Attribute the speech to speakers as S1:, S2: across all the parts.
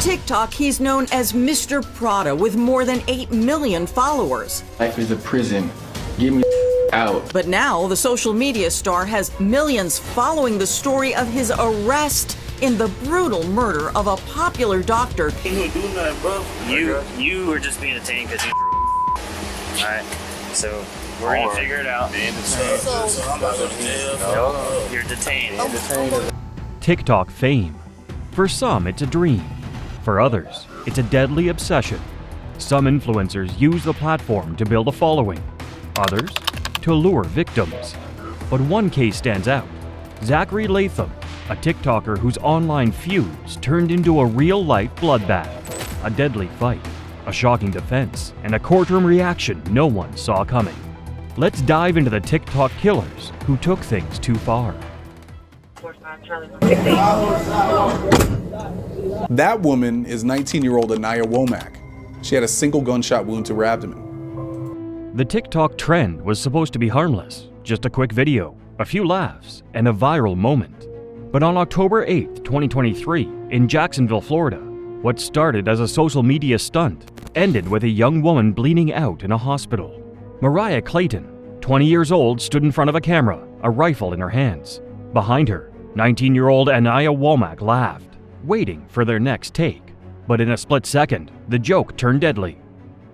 S1: TikTok, he's known as Mr. Prada with more than 8 million followers.
S2: Life is a prison. Get me out.
S1: But now the social media star has millions following the story of his arrest in the brutal murder of a popular doctor.
S3: You were just being detained because you. Alright, so we're gonna figure it out. You're detained.
S4: TikTok fame. For some, it's a dream. For others, it's a deadly obsession. Some influencers use the platform to build a following. Others, to lure victims. But one case stands out. Zachary Latham, a TikToker whose online feuds turned into a real-life bloodbath. A deadly fight, a shocking defense, and a courtroom reaction no one saw coming. Let's dive into the TikTok killers who took things too far.
S5: That woman is 19-year-old Anniah Womac. She had a single gunshot wound to her abdomen.
S4: The TikTok trend was supposed to be harmless, just a quick video, a few laughs, and a viral moment. But on October 8, 2023, in Jacksonville, Florida, what started as a social media stunt ended with a young woman bleeding out in a hospital. Mariah Clayton, 20 years old, stood in front of a camera, a rifle in her hands. Behind her, 19-year-old Anniah Womac laughed, waiting for their next take. But in a split second, the joke turned deadly.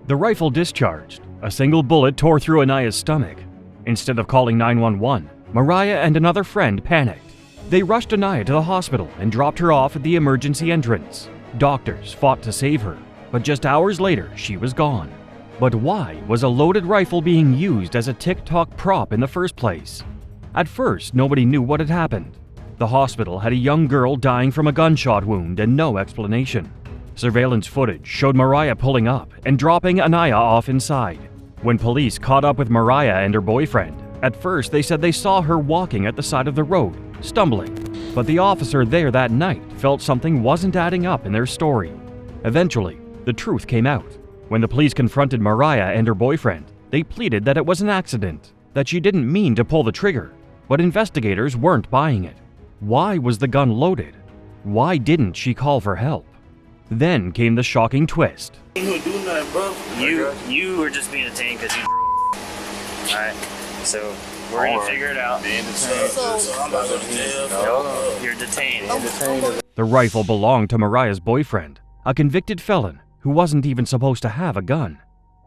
S4: The rifle discharged. A single bullet tore through Anniah's stomach. Instead of calling 911, Mariah and another friend panicked. They rushed Anniah to the hospital and dropped her off at the emergency entrance. Doctors fought to save her, but just hours later, she was gone. But why was a loaded rifle being used as a TikTok prop in the first place? At first, nobody knew what had happened. The hospital had a young girl dying from a gunshot wound and no explanation. Surveillance footage showed Mariah pulling up and dropping Anniah off inside. When police caught up with Mariah and her boyfriend, at first they said they saw her walking at the side of the road, stumbling. But the officer there that night felt something wasn't adding up in their story. Eventually, the truth came out. When the police confronted Mariah and her boyfriend, they pleaded that it was an accident, that she didn't mean to pull the trigger, but investigators weren't buying it. Why was the gun loaded? Why didn't she call for help? Then came the shocking twist.
S3: You were just being detained because you. Alright, so we're gonna figure it out. You're detained.
S4: The rifle belonged to Mariah's boyfriend, a convicted felon who wasn't even supposed to have a gun.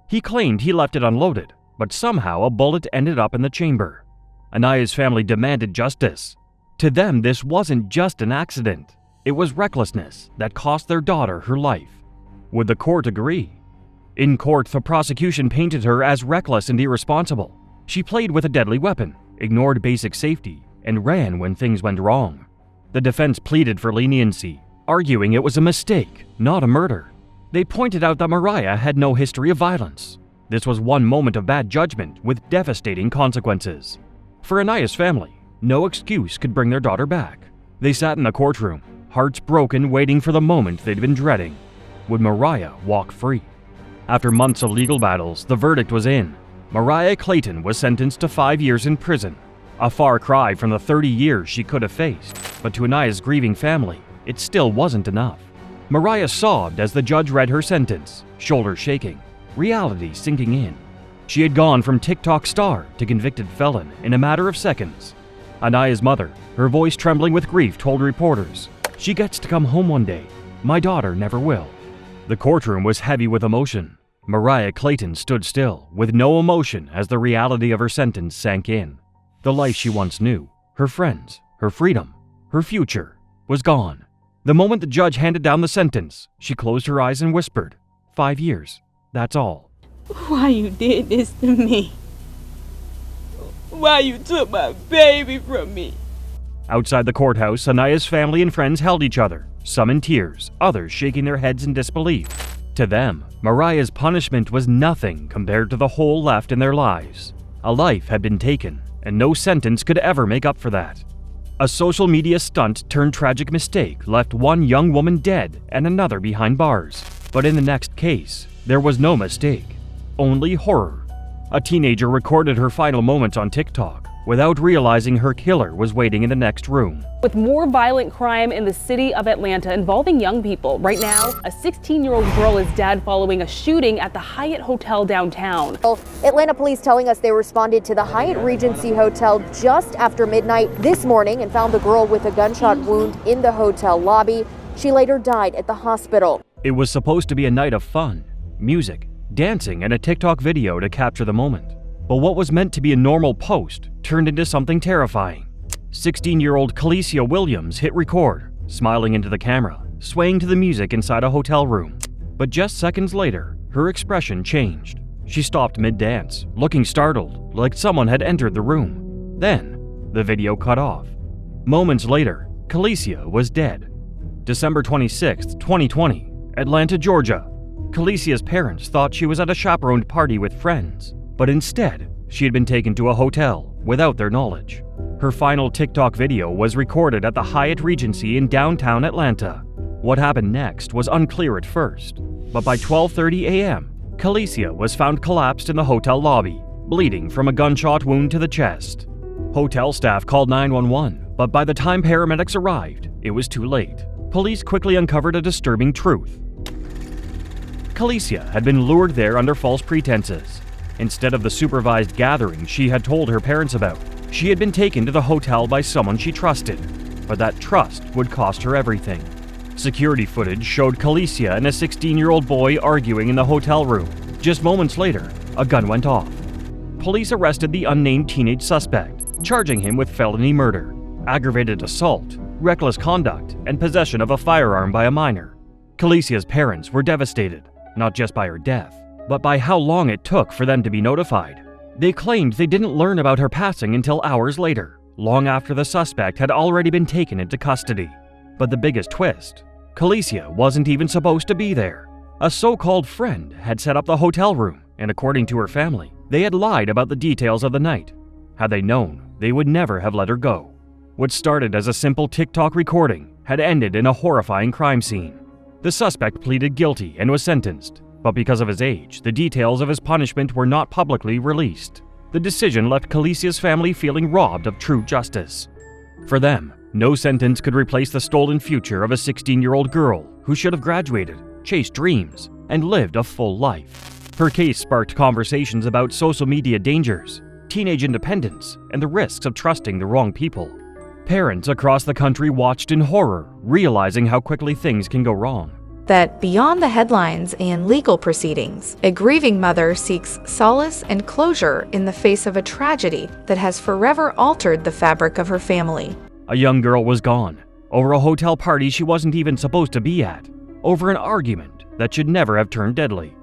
S4: He claimed he left it unloaded, but somehow a bullet ended up in the chamber. Anniah's family demanded justice. To them, this wasn't just an accident. It was recklessness that cost their daughter her life. Would the court agree? In court, the prosecution painted her as reckless and irresponsible. She played with a deadly weapon, ignored basic safety, and ran when things went wrong. The defense pleaded for leniency, arguing it was a mistake, not a murder. They pointed out that Mariah had no history of violence. This was one moment of bad judgment with devastating consequences. For Anniah's family, no excuse could bring their daughter back. They sat in the courtroom, hearts broken, waiting for the moment they'd been dreading. Would Mariah walk free? After months of legal battles, the verdict was in. Mariah Clayton was sentenced to 5 years in prison, a far cry from the 30 years she could have faced. But to Anniah's grieving family, it still wasn't enough. Mariah sobbed as the judge read her sentence, shoulders shaking, reality sinking in. She had gone from TikTok star to convicted felon in a matter of seconds. Anniah's mother, her voice trembling with grief, told reporters, "She gets to come home one day. My daughter never will." The courtroom was heavy with emotion. Mariah Clayton stood still, with no emotion as the reality of her sentence sank in. The life she once knew, her friends, her freedom, her future, was gone. The moment the judge handed down the sentence, she closed her eyes and whispered, 5 years, that's all.
S6: Why you did this to me? Why you took my baby from me?
S4: Outside the courthouse, Anniah's family and friends held each other, some in tears, others shaking their heads in disbelief. To them, Mariah's punishment was nothing compared to the hole left in their lives. A life had been taken, and no sentence could ever make up for that. A social media stunt turned tragic mistake left one young woman dead and another behind bars. But in the next case, there was no mistake, only horror. A teenager recorded her final moments on TikTok, without realizing her killer was waiting in the next room.
S7: With more violent crime in the city of Atlanta involving young people. Right now, a 16-year-old girl is dead following a shooting at the Hyatt Hotel downtown.
S8: Atlanta police telling us they responded to the Hyatt Regency Hotel just after midnight this morning and found the girl with a gunshot wound in the hotel lobby. She later died at the hospital.
S4: It was supposed to be a night of fun, music, dancing, and a TikTok video to capture the moment. But what was meant to be a normal post turned into something terrifying. 16-year-old Kicia Williams hit record, smiling into the camera, swaying to the music inside a hotel room. But just seconds later, her expression changed. She stopped mid-dance, looking startled, like someone had entered the room. Then, the video cut off. Moments later, Kicia was dead. December 26, 2020, Atlanta, Georgia. Kilicia's parents thought she was at a chaperoned party with friends, but instead, she had been taken to a hotel without their knowledge. Her final TikTok video was recorded at the Hyatt Regency in downtown Atlanta. What happened next was unclear at first, but by 12:30 a.m., Kicia was found collapsed in the hotel lobby, bleeding from a gunshot wound to the chest. Hotel staff called 911, but by the time paramedics arrived, it was too late. Police quickly uncovered a disturbing truth. Kicia had been lured there under false pretenses. Instead of the supervised gathering she had told her parents about, she had been taken to the hotel by someone she trusted, but that trust would cost her everything. Security footage showed Kicia and a 16-year-old boy arguing in the hotel room. Just moments later, a gun went off. Police arrested the unnamed teenage suspect, charging him with felony murder, aggravated assault, reckless conduct, and possession of a firearm by a minor. Kilicia's parents were devastated, not just by her death, but by how long it took for them to be notified. They claimed they didn't learn about her passing until hours later, long after the suspect had already been taken into custody. But the biggest twist, Kicia wasn't even supposed to be there. A so-called friend had set up the hotel room, and according to her family, they had lied about the details of the night. Had they known, they would never have let her go. What started as a simple TikTok recording had ended in a horrifying crime scene. The suspect pleaded guilty and was sentenced, but because of his age, the details of his punishment were not publicly released. The decision left Kilicia's family feeling robbed of true justice. For them, no sentence could replace the stolen future of a 16-year-old girl who should have graduated, chased dreams, and lived a full life. Her case sparked conversations about social media dangers, teenage independence, and the risks of trusting the wrong people. Parents across the country watched in horror, realizing how quickly things can go wrong.
S9: That beyond the headlines and legal proceedings, a grieving mother seeks solace and closure in the face of a tragedy that has forever altered the fabric of her family.
S4: A young girl was gone, over a hotel party she wasn't even supposed to be at, over an argument that should never have turned deadly,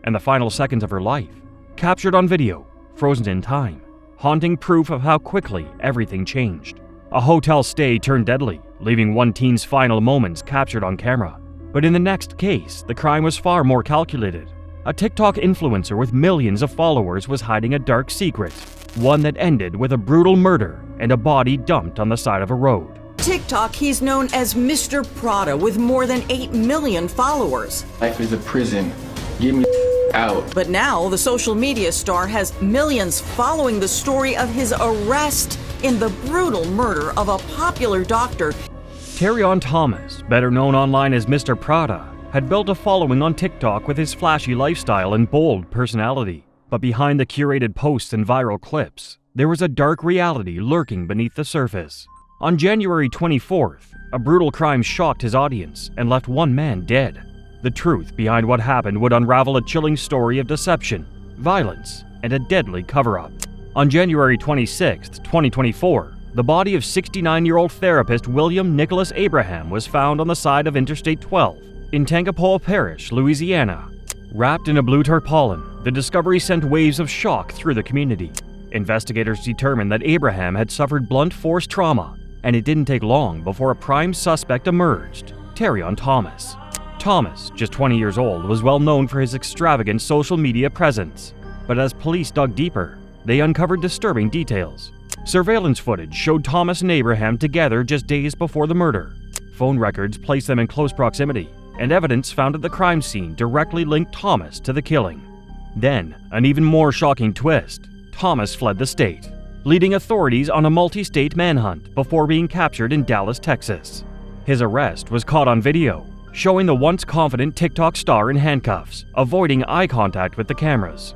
S4: and the final seconds of her life, captured on video, frozen in time, haunting proof of how quickly everything changed. A hotel stay turned deadly, leaving one teen's final moments captured on camera. But in the next case, the crime was far more calculated. A TikTok influencer with millions of followers was hiding a dark secret, one that ended with a brutal murder and a body dumped on the side of a road.
S1: TikTok, he's known as Mr. Prada with more than 8 million followers.
S2: Life is a prison. Get me out.
S1: But now the social media star has millions following the story of his arrest in the brutal murder of a popular doctor.
S4: Terrion Thomas, better known online as Mr. Prada, had built a following on TikTok with his flashy lifestyle and bold personality. But behind the curated posts and viral clips, there was a dark reality lurking beneath the surface. On January 24th, a brutal crime shocked his audience and left one man dead. The truth behind what happened would unravel a chilling story of deception, violence, and a deadly cover-up. On January 26, 2024, the body of 69-year-old therapist William Nicholas Abraham was found on the side of Interstate 12 in Tangipahoa Parish, Louisiana. Wrapped in a blue tarpaulin, the discovery sent waves of shock through the community. Investigators determined that Abraham had suffered blunt force trauma, and it didn't take long before a prime suspect emerged, Terrion Thomas. Thomas, just 20 years old, was well known for his extravagant social media presence. But as police dug deeper, they uncovered disturbing details. Surveillance footage showed Thomas and Abraham together just days before the murder. Phone records placed them in close proximity, and evidence found at the crime scene directly linked Thomas to the killing. Then, an even more shocking twist. Thomas fled the state, leading authorities on a multi-state manhunt before being captured in Dallas, Texas. His arrest was caught on video, showing the once confident TikTok star in handcuffs, avoiding eye contact with the cameras.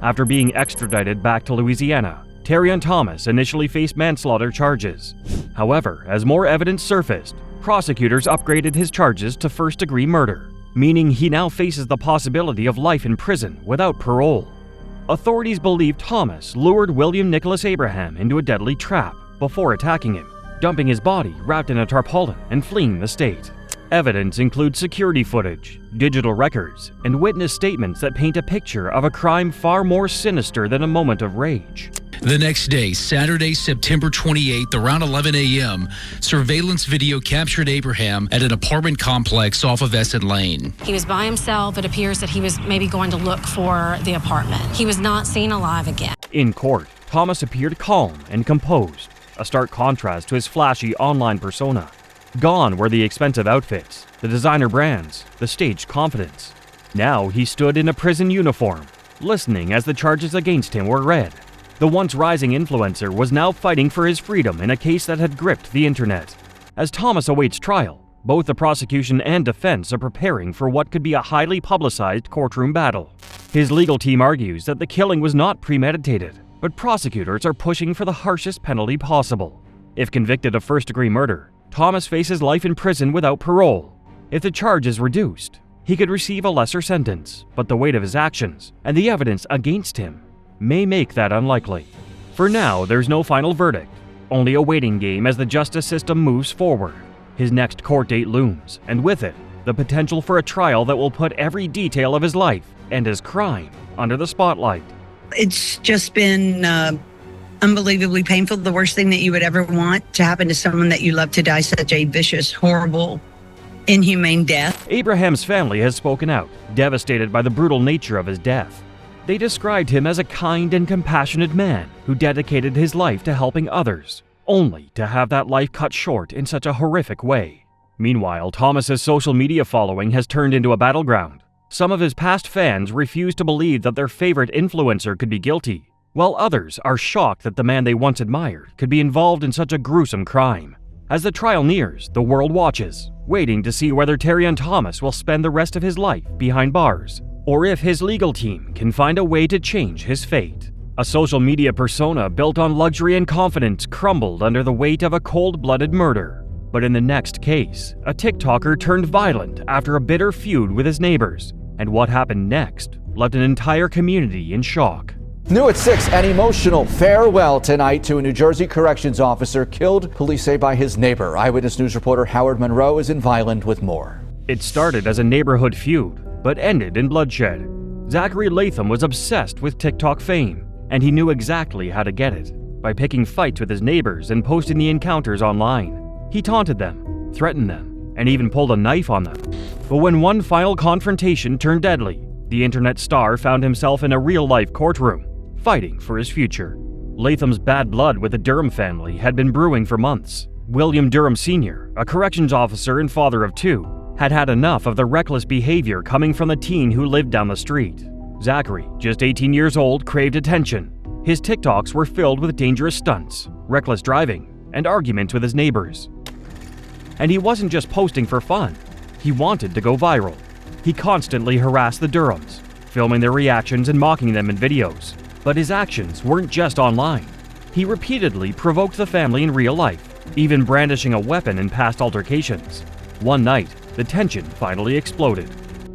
S4: After being extradited back to Louisiana, Terrion Thomas initially faced manslaughter charges. However, as more evidence surfaced, prosecutors upgraded his charges to first-degree murder, meaning he now faces the possibility of life in prison without parole. Authorities believe Thomas lured William Nicholas Abraham into a deadly trap before attacking him, dumping his body wrapped in a tarpaulin and fleeing the state. Evidence includes security footage, digital records, and witness statements that paint a picture of a crime far more sinister than a moment of rage.
S10: The next day, Saturday, September 28th, around 11 a.m., surveillance video captured Abraham at an apartment complex off of Essen Lane.
S11: He was by himself. It appears that he was maybe going to look for the apartment. He was not seen alive again.
S4: In court, Thomas appeared calm and composed, a stark contrast to his flashy online persona. Gone were the expensive outfits, the designer brands, the staged confidence. Now he stood in a prison uniform, listening as the charges against him were read. The once rising influencer was now fighting for his freedom in a case that had gripped the internet. As Thomas awaits trial, both the prosecution and defense are preparing for what could be a highly publicized courtroom battle. His legal team argues that the killing was not premeditated, but prosecutors are pushing for the harshest penalty possible. If convicted of first-degree murder, Thomas faces life in prison without parole. If the charge is reduced, he could receive a lesser sentence, but the weight of his actions and the evidence against him may make that unlikely. For now, there's no final verdict, only a waiting game as the justice system moves forward. His next court date looms, and with it, the potential for a trial that will put every detail of his life and his crime under the spotlight.
S12: It's just been unbelievably painful. The worst thing that you would ever want to happen to someone that you love to die such a vicious, horrible, inhumane death.
S4: Abraham's family has spoken out, devastated by the brutal nature of his death. They described him as a kind and compassionate man who dedicated his life to helping others, only to have that life cut short in such a horrific way. Meanwhile, Thomas's social media following has turned into a battleground. Some of his past fans refuse to believe that their favorite influencer could be guilty, while others are shocked that the man they once admired could be involved in such a gruesome crime. As the trial nears, the world watches, waiting to see whether Terrion Thomas will spend the rest of his life behind bars, or if his legal team can find a way to change his fate. A social media persona built on luxury and confidence crumbled under the weight of a cold-blooded murder. But in the next case, a TikToker turned violent after a bitter feud with his neighbors, and what happened next left an entire community in shock.
S13: New at 6, an emotional farewell tonight to a New Jersey corrections officer killed, police say, by his neighbor. Eyewitness News reporter Howard Monroe is in Violent with more.
S4: It started as a neighborhood feud, but ended in bloodshed. Zachary Latham was obsessed with TikTok fame, and he knew exactly how to get it, by picking fights with his neighbors and posting the encounters online. He taunted them, threatened them, and even pulled a knife on them. But when one final confrontation turned deadly, the internet star found himself in a real-life courtroom, fighting for his future. Latham's bad blood with the Durham family had been brewing for months. William Durham Sr., a corrections officer and father of two, had had enough of the reckless behavior coming from the teen who lived down the street. Zachary, just 18 years old, craved attention. His TikToks were filled with dangerous stunts, reckless driving, and arguments with his neighbors. And he wasn't just posting for fun. He wanted to go viral. He constantly harassed the Durhams, filming their reactions and mocking them in videos. But his actions weren't just online. He repeatedly provoked the family in real life, even brandishing a weapon in past altercations. One night, the tension finally exploded.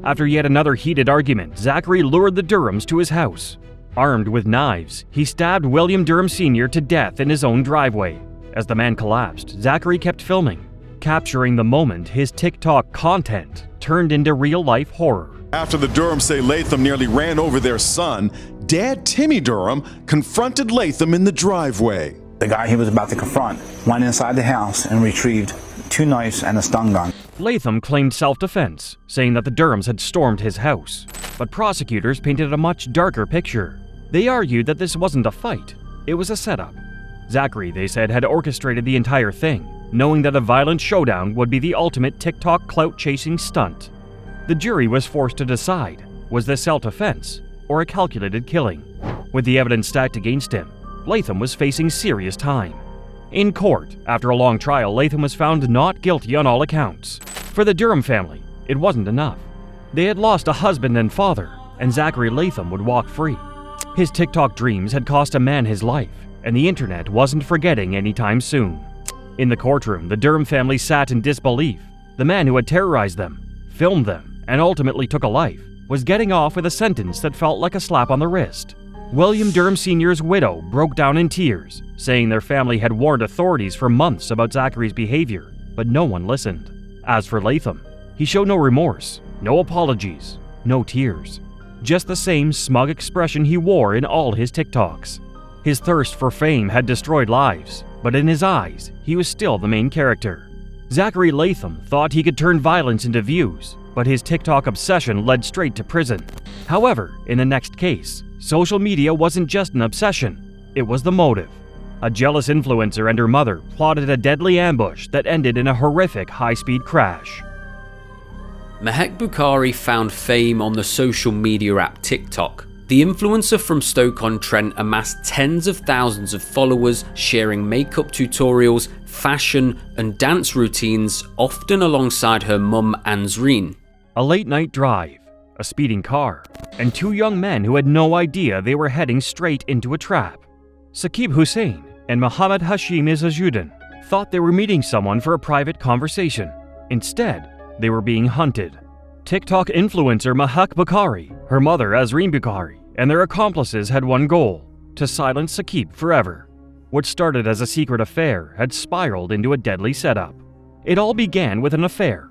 S4: After yet another heated argument, Zachary lured the Durhams to his house. Armed with knives, he stabbed William Durham Sr. to death in his own driveway. As the man collapsed, Zachary kept filming, capturing the moment his TikTok content turned into real-life horror.
S14: After the Durhams say Latham nearly ran over their son, Dad Timmy Durham confronted Latham in the driveway.
S15: The guy he was about to confront went inside the house and retrieved 2 knives and a stun gun.
S4: Latham claimed self-defense, saying that the Durhams had stormed his house. But prosecutors painted a much darker picture. They argued that this wasn't a fight, it was a setup. Zachary, they said, had orchestrated the entire thing, knowing that a violent showdown would be the ultimate TikTok clout-chasing stunt. The jury was forced to decide, was this self-defense or a calculated killing? With the evidence stacked against him, Latham was facing serious time. In court, after a long trial, Latham was found not guilty on all accounts. For the Durham family, it wasn't enough. They had lost a husband and father, and Zachary Latham would walk free. His TikTok dreams had cost a man his life, and the internet wasn't forgetting anytime soon. In the courtroom, the Durham family sat in disbelief. The man who had terrorized them, filmed them, and ultimately took a life was getting off with a sentence that felt like a slap on the wrist. William Durham Sr.'s widow broke down in tears, saying their family had warned authorities for months about Zachary's behavior, but no one listened. As for Latham, he showed no remorse, no apologies, no tears. Just the same smug expression he wore in all his TikToks. His thirst for fame had destroyed lives, but in his eyes, he was still the main character. Zachary Latham thought he could turn violence into views, but his TikTok obsession led straight to prison. However, in the next case, social media wasn't just an obsession, it was the motive. A jealous influencer and her mother plotted a deadly ambush that ended in a horrific high-speed crash.
S16: Mahek Bukhari found fame on the social media app TikTok. The influencer from Stoke-on-Trent amassed tens of thousands of followers, sharing makeup tutorials, fashion, and dance routines, often alongside her mum Ansreen.
S4: A late-night drive, a speeding car, and two young men who had no idea they were heading straight into a trap. Saqib Hussain and Mohammed Hashim Izzajuddin thought they were meeting someone for a private conversation. Instead, they were being hunted. TikTok influencer Mahek Bukhari, her mother Azreen Bukhari, and their accomplices had one goal: to silence Saqib forever. What started as a secret affair had spiraled into a deadly setup. It all began with an affair.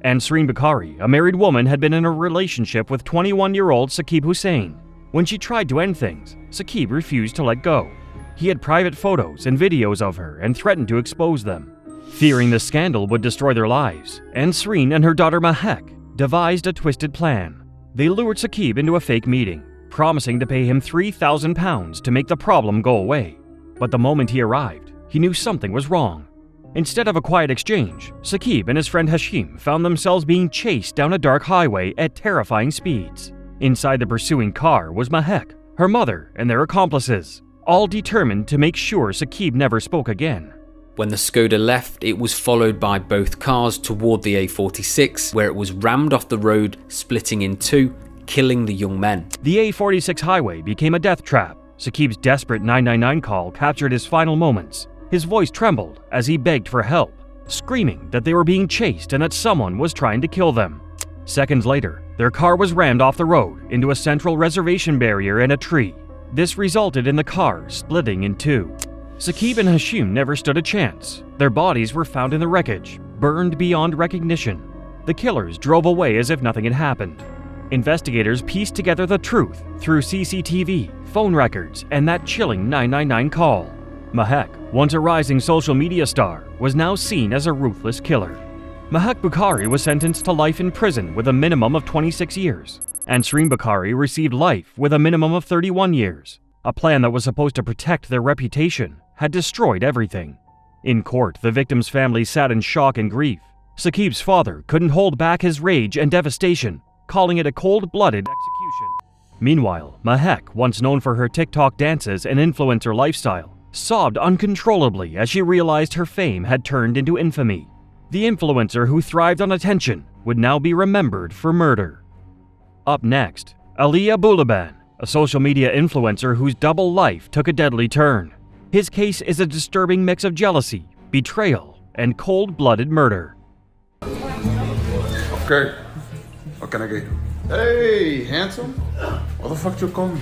S4: Ansreen Bukhari, a married woman, had been in a relationship with 21-year-old Saqib Hussain. When she tried to end things, Saqib refused to let go. He had private photos and videos of her and threatened to expose them. Fearing the scandal would destroy their lives, Ansreen and her daughter Mahek devised a twisted plan. They lured Saqib into a fake meeting, promising to pay him £3,000 to make the problem go away. But the moment he arrived, he knew something was wrong. Instead of a quiet exchange, Saqib and his friend Hashim found themselves being chased down a dark highway at terrifying speeds. Inside the pursuing car was Mahek, her mother, and their accomplices, all determined to make sure Saqib never spoke again.
S16: When the Skoda left, it was followed by both cars toward the A46, where it was rammed off the road, splitting in two, killing the young men.
S4: The A46 highway became a death trap. Saqib's desperate 999 call captured his final moments. His voice trembled as he begged for help, screaming that they were being chased and that someone was trying to kill them. Seconds later, their car was rammed off the road into a central reservation barrier and a tree. This resulted in the car splitting in two. Saqib and Hashim never stood a chance. Their bodies were found in the wreckage, burned beyond recognition. The killers drove away as if nothing had happened. Investigators pieced together the truth through CCTV, phone records, and that chilling 999 call. Mahek, once a rising social media star, was now seen as a ruthless killer. Mahek Bukhari was sentenced to life in prison with a minimum of 26 years. Ansreen Bukhari received life with a minimum of 31 years. A plan that was supposed to protect their reputation had destroyed everything. In court, the victims' families sat in shock and grief. Saqib's father couldn't hold back his rage and devastation, calling it a cold-blooded execution. Meanwhile, Mahek, once known for her TikTok dances and influencer lifestyle, sobbed uncontrollably as she realized her fame had turned into infamy. The influencer who thrived on attention would now be remembered for murder. Up next, Aaliyah Abulaban, a social media influencer whose double life took a deadly turn. His case is a disturbing mix of jealousy, betrayal, and cold-blooded murder.
S17: Okay. What can I get? Hey, handsome. What the fuck you call me?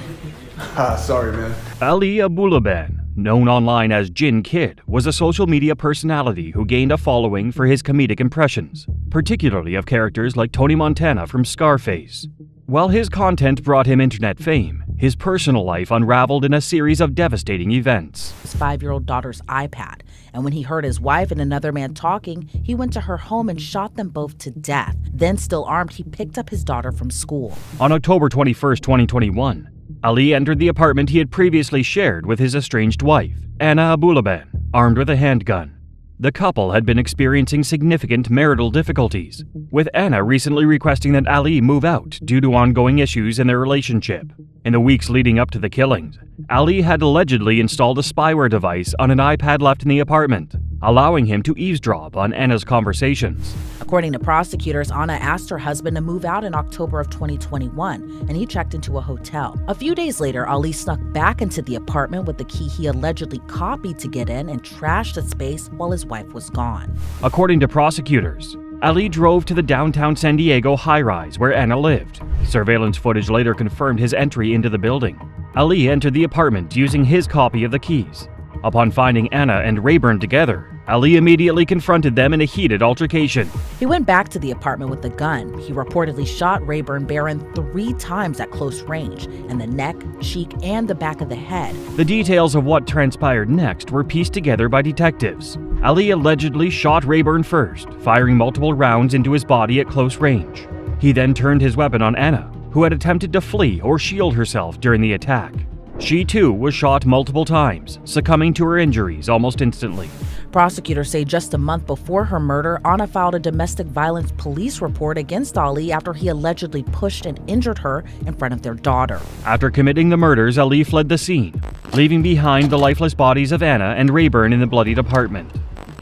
S17: Sorry, man.
S4: Aaliyah Abulaban, known online as Jin Kid, was a social media personality who gained a following for his comedic impressions, particularly of characters like Tony Montana from Scarface. While his content brought him internet fame, his personal life unraveled in a series of devastating events.
S18: His 5-year-old daughter's iPad, and when he heard his wife and another man talking, he went to her home and shot them both to death. Then, still armed, he picked up his daughter from school.
S4: On October 21, 2021, Ali entered the apartment he had previously shared with his estranged wife, Anniah Womac, armed with a handgun. The couple had been experiencing significant marital difficulties, with Anna recently requesting that Ali move out due to ongoing issues in their relationship. In the weeks leading up to the killings, Ali had allegedly installed a spyware device on an iPad left in the apartment, allowing him to eavesdrop on Anna's conversations.
S18: According to prosecutors, Anna asked her husband to move out in October of 2021, and he checked into a hotel. A few days later, Ali snuck back into the apartment with the key he allegedly copied to get in and trashed the space while his wife was gone.
S4: According to prosecutors, Ali drove to the downtown San Diego high-rise where Anna lived. Surveillance footage later confirmed his entry into the building. Ali entered the apartment using his copy of the keys. Upon finding Anna and Rayburn together, Ali immediately confronted them in a heated altercation.
S18: He went back to the apartment with a gun. He reportedly shot Rayburn Barron 3 times at close range, in the neck, cheek, and the back of the head.
S4: The details of what transpired next were pieced together by detectives. Ali allegedly shot Rayburn first, firing multiple rounds into his body at close range. He then turned his weapon on Anna, who had attempted to flee or shield herself during the attack. She too was shot multiple times, succumbing to her injuries almost instantly.
S18: Prosecutors say just a month before her murder, Anna filed a domestic violence police report against Ali after he allegedly pushed and injured her in front of their daughter.
S4: After committing the murders, Ali fled the scene, leaving behind the lifeless bodies of Anna and Rayburn in the bloodied apartment.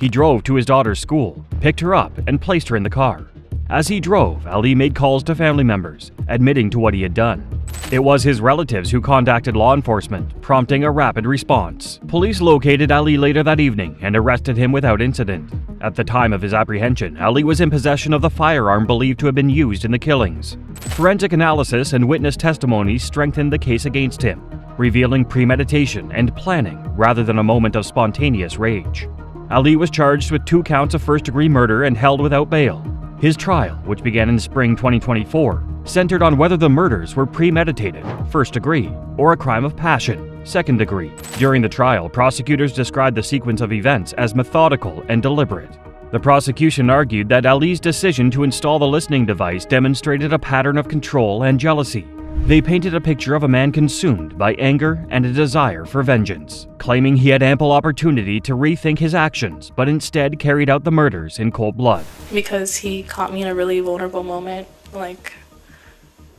S4: He drove to his daughter's school, picked her up, and placed her in the car. As he drove, Ali made calls to family members, admitting to what he had done. It was his relatives who contacted law enforcement, prompting a rapid response. Police located Ali later that evening and arrested him without incident. At the time of his apprehension, Ali was in possession of the firearm believed to have been used in the killings. Forensic analysis and witness testimony strengthened the case against him, revealing premeditation and planning rather than a moment of spontaneous rage. Ali was charged with 2 counts of first-degree murder and held without bail. His trial, which began in spring 2024, centered on whether the murders were premeditated, first degree, or a crime of passion, second degree. During the trial, prosecutors described the sequence of events as methodical and deliberate. The prosecution argued that Ali's decision to install the listening device demonstrated a pattern of control and jealousy. They painted a picture of a man consumed by anger and a desire for vengeance, claiming he had ample opportunity to rethink his actions, but instead carried out the murders in cold blood.
S19: Because he caught me in a really vulnerable moment,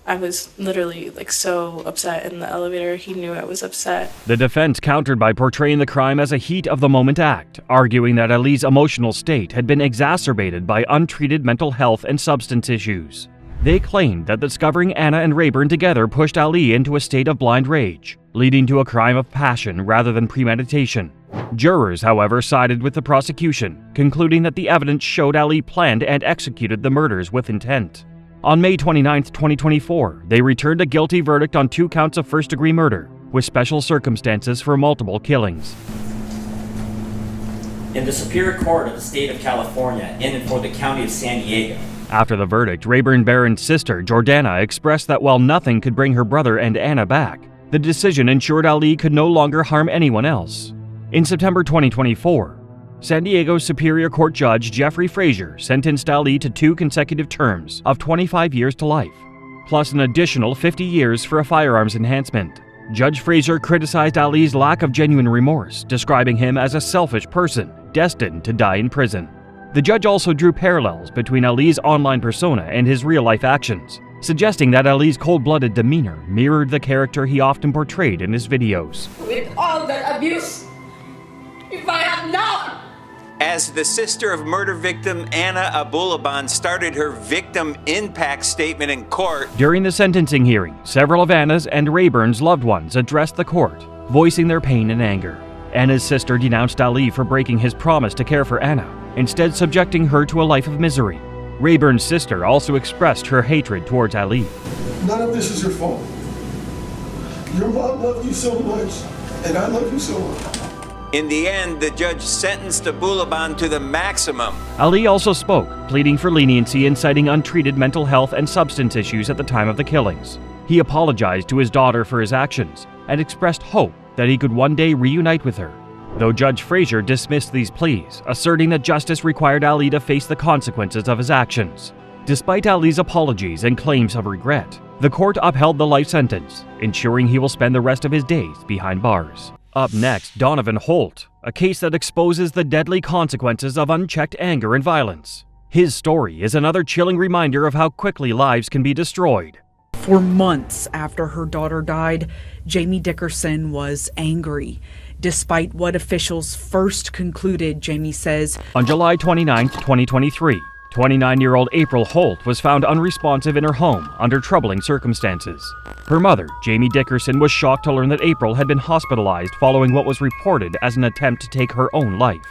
S19: I was literally so upset in the elevator. He knew I was upset.
S4: The defense countered by portraying the crime as a heat-of-the-moment act, arguing that Ali's emotional state had been exacerbated by untreated mental health and substance issues. They claimed that discovering Anna and Rayburn together pushed Ali into a state of blind rage, leading to a crime of passion rather than premeditation. Jurors, however, sided with the prosecution, concluding that the evidence showed Ali planned and executed the murders with intent. On May 29, 2024, they returned a guilty verdict on 2 counts of first-degree murder, with special circumstances for multiple killings.
S20: In the Superior Court of the State of California, in and for the County of San Diego.
S4: After the verdict, Rayburn Barron's sister, Jordana, expressed that while nothing could bring her brother and Anna back, the decision ensured Ali could no longer harm anyone else. In September 2024, San Diego Superior Court Judge Jeffrey Frazier sentenced Ali to 2 consecutive terms of 25 years to life, plus an additional 50 years for a firearms enhancement. Judge Frazier criticized Ali's lack of genuine remorse, describing him as a selfish person destined to die in prison. The judge also drew parallels between Ali's online persona and his real-life actions, suggesting that Ali's cold-blooded demeanor mirrored the character he often portrayed in his videos.
S21: With all the abuse, if I had not...
S22: As the sister of murder victim Anniah Womac started her victim impact statement in court.
S4: During the sentencing hearing, several of Anna's and Rayburn's loved ones addressed the court, voicing their pain and anger. Anna's sister denounced Ali for breaking his promise to care for Anna, instead subjecting her to a life of misery. Rayburn's sister also expressed her hatred towards Ali.
S23: None of this is your fault. Your mom loved you so much, and I love you so much.
S22: In the end, the judge sentenced Abulaban to the maximum.
S4: Ali also spoke, pleading for leniency and citing untreated mental health and substance issues at the time of the killings. He apologized to his daughter for his actions and expressed hope that he could one day reunite with her, though Judge Frazier dismissed these pleas, asserting that justice required Ali to face the consequences of his actions. Despite Ali's apologies and claims of regret, the court upheld the life sentence, ensuring he will spend the rest of his days behind bars. Up next, Donovan Holt, a case that exposes the deadly consequences of unchecked anger and violence. His story is another chilling reminder of how quickly lives can be destroyed.
S3: For months after her daughter died, Jamie Dickerson was angry. Despite what officials first concluded, Jamie says,
S4: on July 29, 2023, 29-year-old April Holt was found unresponsive in her home under troubling circumstances. Her mother, Jamie Dickerson, was shocked to learn that April had been hospitalized following what was reported as an attempt to take her own life.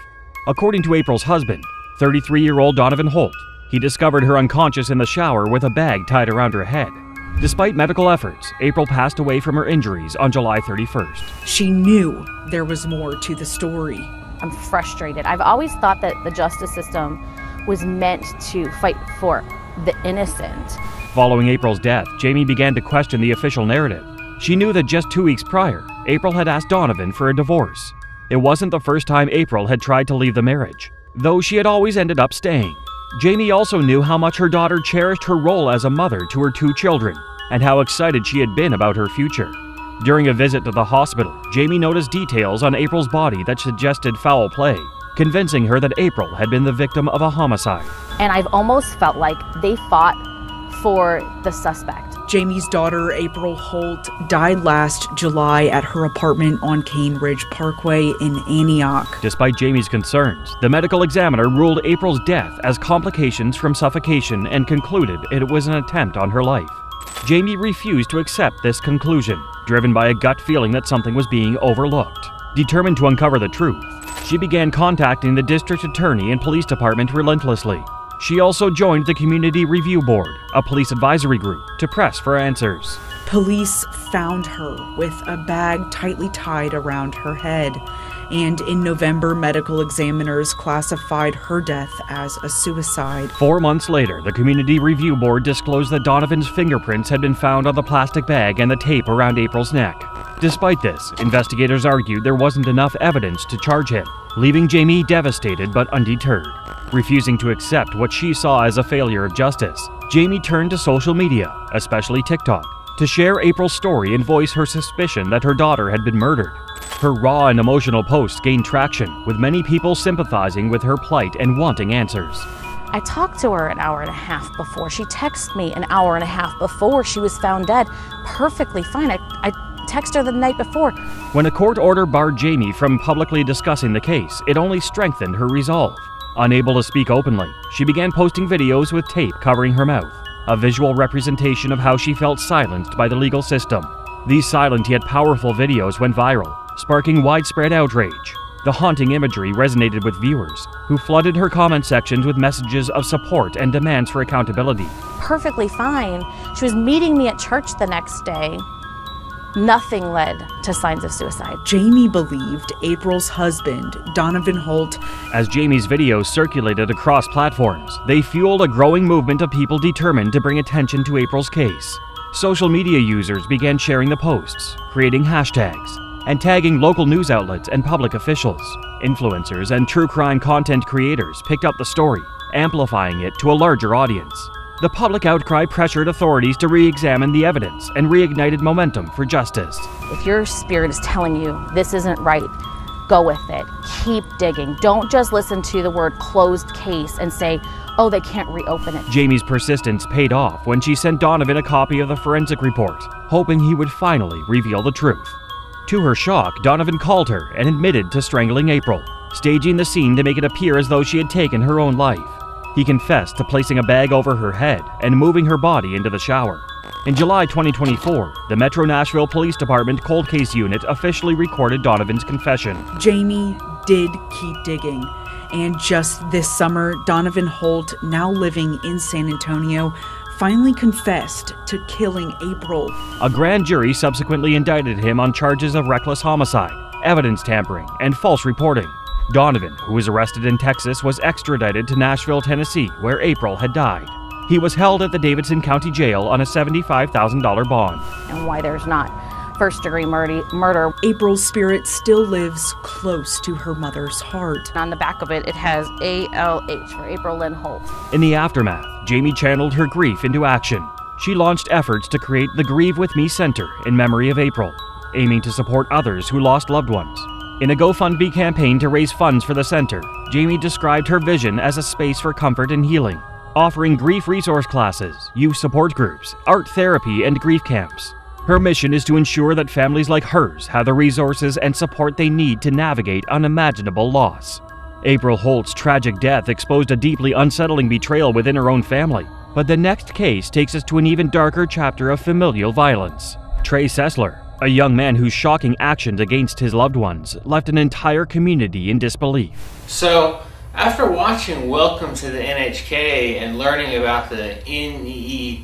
S4: According to April's husband, 33-year-old Donovan Holt, he discovered her unconscious in the shower with a bag tied around her head. Despite medical efforts, April passed away from her injuries on July 31st.
S3: She knew there was more to the story.
S5: I'm frustrated. I've always thought that the justice system was meant to fight for the innocent.
S4: Following April's death, Jamie began to question the official narrative. She knew that just 2 weeks prior, April had asked Donovan for a divorce. It wasn't the first time April had tried to leave the marriage, though she had always ended up staying. Jamie also knew how much her daughter cherished her role as a mother to her 2 children, and how excited she had been about her future. During a visit to the hospital, Jamie noticed details on April's body that suggested foul play, convincing her that April had been the victim of a homicide.
S5: And I've almost felt like they fought for the suspect.
S3: Jamie's daughter, April Holt, died last July at her apartment on Cane Ridge Parkway in Antioch.
S4: Despite Jamie's concerns, the medical examiner ruled April's death as complications from suffocation and concluded it was an attempt on her life. Jamie refused to accept this conclusion, driven by a gut feeling that something was being overlooked. Determined to uncover the truth, she began contacting the district attorney and police department relentlessly. She also joined the Community Review Board, a police advisory group, to press for answers.
S3: Police found her with a bag tightly tied around her head, and in November, medical examiners classified her death as a suicide.
S4: 4 months later, the Community Review Board disclosed that Donovan's fingerprints had been found on the plastic bag and the tape around April's neck. Despite this, investigators argued there wasn't enough evidence to charge him, leaving Jamie devastated but undeterred. Refusing to accept what she saw as a failure of justice, Jamie turned to social media, especially TikTok, to share April's story and voice her suspicion that her daughter had been murdered. Her raw and emotional posts gained traction, with many people sympathizing with her plight and wanting answers.
S5: I talked to her an hour and a half before. She texted me an hour and a half before she was found dead. Perfectly fine. I texted her the night before.
S4: When a court order barred Jamie from publicly discussing the case, it only strengthened her resolve. Unable to speak openly, she began posting videos with tape covering her mouth, a visual representation of how she felt silenced by the legal system. These silent yet powerful videos went viral, sparking widespread outrage. The haunting imagery resonated with viewers, who flooded her comment sections with messages of support and demands for accountability.
S5: Perfectly fine. She was meeting me at church the next day. Nothing led to signs of suicide.
S3: Jamie believed April's husband, Donovan Holt.
S4: As Jamie's videos circulated across platforms, they fueled a growing movement of people determined to bring attention to April's case. Social media users began sharing the posts, creating hashtags, and tagging local news outlets and public officials. Influencers and true crime content creators picked up the story, amplifying it to a larger audience. The public outcry pressured authorities to re-examine the evidence and reignited momentum for justice.
S5: If your spirit is telling you this isn't right, go with it. Keep digging. Don't just listen to the word closed case and say, oh, they can't reopen it.
S4: Jamie's persistence paid off when she sent Donovan a copy of the forensic report, hoping he would finally reveal the truth. To her shock, Donovan called her and admitted to strangling April, staging the scene to make it appear as though she had taken her own life. He confessed to placing a bag over her head and moving her body into the shower. In July 2024, the Metro Nashville Police Department Cold Case Unit officially recorded Donovan's confession.
S3: Jamie did keep digging, and just this summer, Donovan Holt, now living in San Antonio, finally confessed to killing April.
S4: A grand jury subsequently indicted him on charges of reckless homicide, evidence tampering, and false reporting. Donovan, who was arrested in Texas, was extradited to Nashville, Tennessee, where April had died. He was held at the Davidson County Jail on a $75,000 bond.
S5: And why there's not first-degree murder.
S3: April's spirit still lives close to her mother's heart.
S5: On the back of it, it has ALH for April Lynn Holt.
S4: In the aftermath, Jamie channeled her grief into action. She launched efforts to create the Grieve With Me Center in memory of April, aiming to support others who lost loved ones. In a GoFundMe campaign to raise funds for the center, Jamie described her vision as a space for comfort and healing, offering grief resource classes, youth support groups, art therapy, and grief camps. Her mission is to ensure that families like hers have the resources and support they need to navigate unimaginable loss. April Holt's tragic death exposed a deeply unsettling betrayal within her own family, but the next case takes us to an even darker chapter of familial violence. Trey Cesler, a young man whose shocking actions against his loved ones left an entire community in disbelief.
S6: So, after watching Welcome to the NHK and learning about the NEET,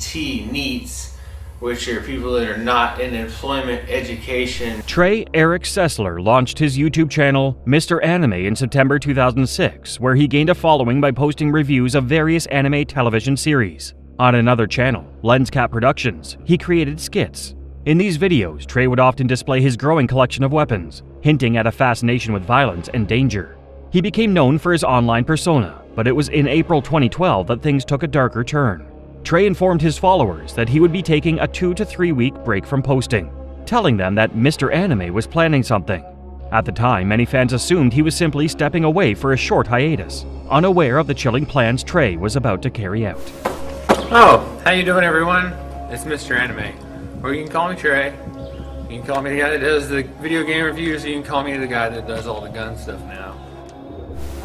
S6: which are people that are not in employment education.
S4: Trey Eric Cesler launched his YouTube channel, Mr. Anime, in September 2006, where he gained a following by posting reviews of various anime television series. On another channel, Lenscap Productions, he created skits. In these videos, Trey would often display his growing collection of weapons, hinting at a fascination with violence and danger. He became known for his online persona, but it was in April 2012 that things took a darker turn. Trey informed his followers that he would be taking a 2 to 3 week break from posting, telling them that Mr. Anime was planning something. At the time, many fans assumed he was simply stepping away for a short hiatus, unaware of the chilling plans Trey was about to carry out.
S6: Oh, how you doing, everyone? It's Mr. Anime. Or you can call me Trey. You can call me the guy that does the video game reviews, or you can call me the guy that does all the gun stuff now.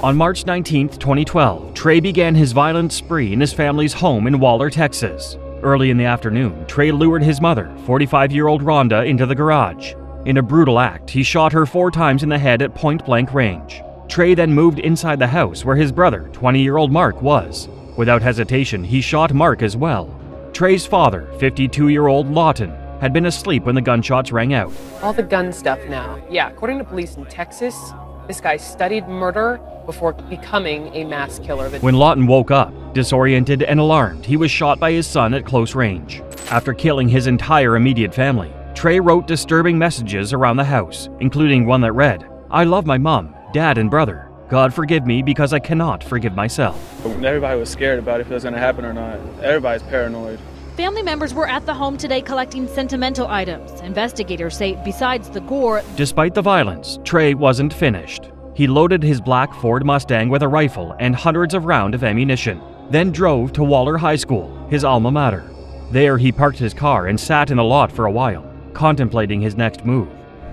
S4: On March 19, 2012, Trey began his violent spree in his family's home in Waller, Texas. Early in the afternoon, Trey lured his mother, 45-year-old Rhonda, into the garage. In a brutal act, he shot her 4 times in the head at point-blank range. Trey then moved inside the house where his brother, 20-year-old Mark, was. Without hesitation, he shot Mark as well. Trey's father, 52-year-old Lawton, had been asleep when the gunshots rang out.
S7: All the gun stuff now. Yeah, according to police in Texas, this guy studied murder before becoming a mass killer.
S4: When Lawton woke up, disoriented and alarmed, he was shot by his son at close range. After killing his entire immediate family, Trey wrote disturbing messages around the house, including one that read, "I love my mom, dad, and brother. God forgive me because I cannot forgive myself."
S8: Everybody was scared about if it was going to happen or not. Everybody's paranoid.
S24: Family members were at the home today collecting sentimental items. Investigators say besides the gore...
S4: Despite the violence, Trey wasn't finished. He loaded his black Ford Mustang with a rifle and hundreds of rounds of ammunition, then drove to Waller High School, his alma mater. There he parked his car and sat in the lot for a while, contemplating his next move.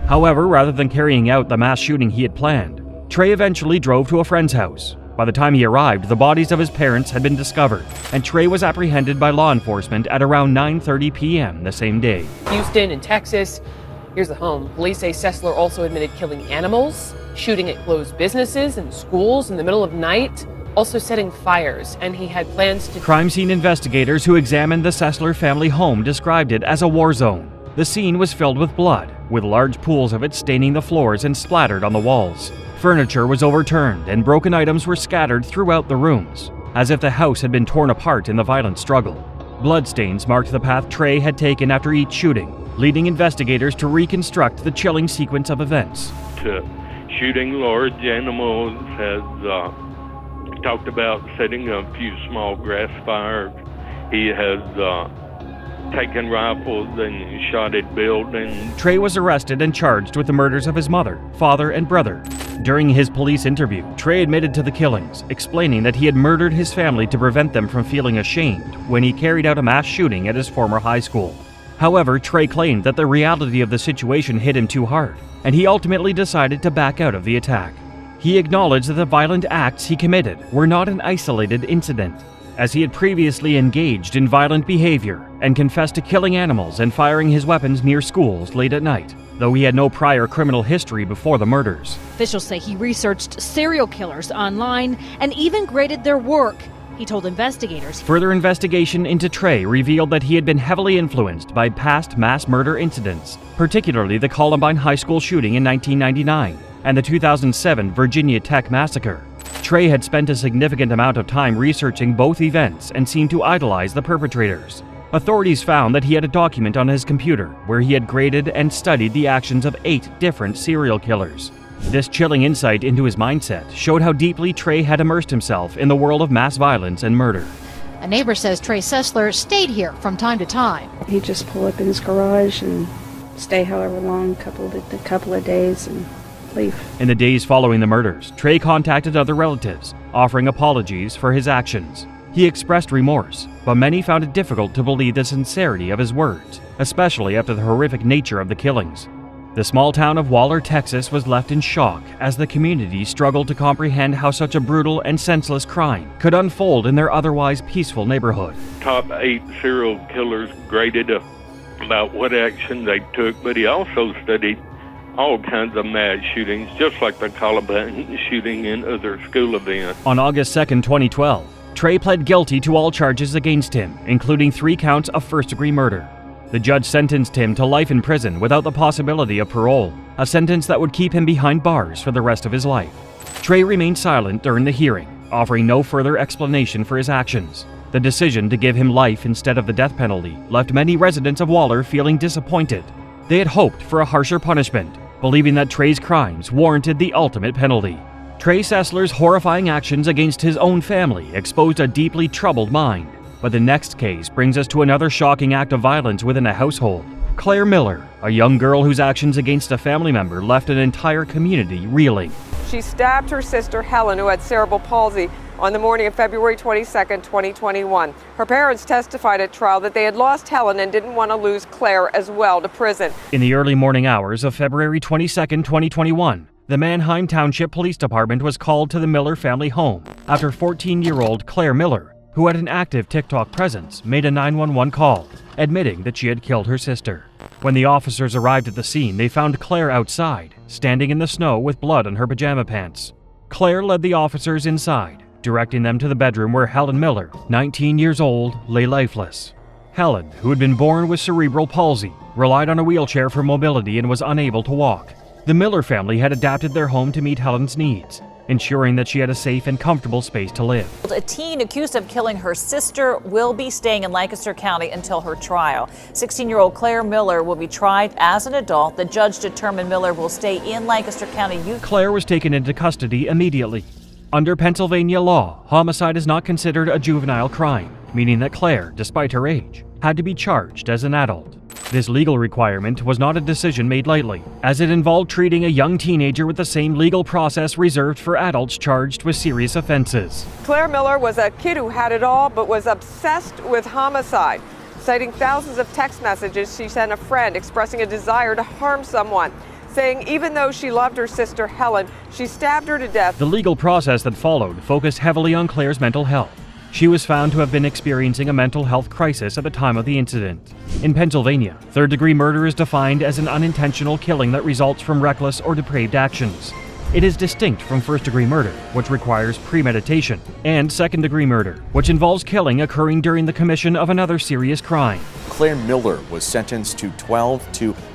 S4: However, rather than carrying out the mass shooting he had planned, Trey eventually drove to a friend's house. By the time he arrived, the bodies of his parents had been discovered, and Trey was apprehended by law enforcement at around 9:30 p.m. the same day.
S7: Houston and Texas. Here's the home. Police say Cesler also admitted killing animals, shooting at closed businesses and schools in the middle of night, also setting fires, and he had plans to...
S4: Crime scene investigators who examined the Cesler family home described it as a war zone. The scene was filled with blood, with large pools of it staining the floors and splattered on the walls. Furniture was overturned and broken items were scattered throughout the rooms, as if the house had been torn apart in the violent struggle. Bloodstains marked the path Trey had taken after each shooting, leading investigators to reconstruct the chilling sequence of events.
S25: Shooting large animals, has talked about setting a few small grass fires. He has taken rifles and shot at buildings.
S4: Trey was arrested and charged with the murders of his mother, father, and brother. During his police interview, Trey admitted to the killings, explaining that he had murdered his family to prevent them from feeling ashamed when he carried out a mass shooting at his former high school. However, Trey claimed that the reality of the situation hit him too hard, and he ultimately decided to back out of the attack. He acknowledged that the violent acts he committed were not an isolated incident, as he had previously engaged in violent behavior and confessed to killing animals and firing his weapons near schools late at night, though he had no prior criminal history before the murders.
S24: Officials say he researched serial killers online and even graded their work. He told investigators.
S4: Further investigation into Trey revealed that he had been heavily influenced by past mass murder incidents, particularly the Columbine High School shooting in 1999 and the 2007 Virginia Tech massacre. Trey had spent a significant amount of time researching both events and seemed to idolize the perpetrators. Authorities found that he had a document on his computer where he had graded and studied the actions of 8 different serial killers. This chilling insight into his mindset showed how deeply Trey had immersed himself in the world of mass violence and murder.
S26: A neighbor says Trey Cesler stayed here from time to time.
S27: He'd just pull up in his garage and stay however long, a couple of days, and
S1: Leave.
S4: In the days following the murders, Trey contacted other relatives, offering apologies for his actions. He expressed remorse, but many found it difficult to believe the sincerity of his words, especially after the horrific nature of the killings. The small town of Waller, Texas was left in shock as the community struggled to comprehend how such a brutal and senseless crime could unfold in their otherwise peaceful neighborhood.
S25: Top 8 serial killers graded about what action they took, but he also studied all kinds of mass shootings, just like the Columbine shooting and other school events.
S4: On August 2, 2012, Trey pled guilty to all charges against him, including 3 counts of first-degree murder. The judge sentenced him to life in prison without the possibility of parole, a sentence that would keep him behind bars for the rest of his life. Trey remained silent during the hearing, offering no further explanation for his actions. The decision to give him life instead of the death penalty left many residents of Waller feeling disappointed. They had hoped for a harsher punishment, believing that Trey's crimes warranted the ultimate penalty. Trey Cesler's horrifying actions against his own family exposed a deeply troubled mind. But the next case brings us to another shocking act of violence within a household. Claire Miller, a young girl whose actions against a family member left an entire community reeling.
S2: She stabbed her sister Helen, who had cerebral palsy, on the morning of February 22, 2021. Her parents testified at trial that they had lost Helen and didn't want to lose Claire as well to prison.
S4: In the early morning hours of February 22, 2021, the Manheim Township Police Department was called to the Miller family home after 14-year-old Claire Miller, who had an active TikTok presence, made a 911 call, admitting that she had killed her sister. When the officers arrived at the scene, they found Claire outside, standing in the snow with blood on her pajama pants. Claire led the officers inside, directing them to the bedroom where Helen Miller, 19 years old, lay lifeless. Helen, who had been born with cerebral palsy, relied on a wheelchair for mobility and was unable to walk. The Miller family had adapted their home to meet Helen's needs, ensuring that she had a safe and comfortable space to live.
S9: A teen accused of killing her sister will be staying in Lancaster County until her trial. 16-year-old Claire Miller will be tried as an adult. The judge determined Miller will stay in Lancaster County Youth.
S4: Claire was taken into custody immediately. Under Pennsylvania law, homicide is not considered a juvenile crime, meaning that Claire, despite her age, had to be charged as an adult. This legal requirement was not a decision made lightly, as it involved treating a young teenager with the same legal process reserved for adults charged with serious offenses.
S2: Claire Miller was a kid who had it all, but was obsessed with homicide. Citing thousands of text messages she sent a friend expressing a desire to harm someone, saying even though she loved her sister Helen, she stabbed her to death.
S4: The legal process that followed focused heavily on Claire's mental health. She was found to have been experiencing a mental health crisis at the time of the incident. In Pennsylvania, third-degree murder is defined as an unintentional killing that results from reckless or depraved actions. It is distinct from first-degree murder, which requires premeditation, and second-degree murder, which involves killing occurring during the commission of another serious crime.
S10: Claire Miller was sentenced to 12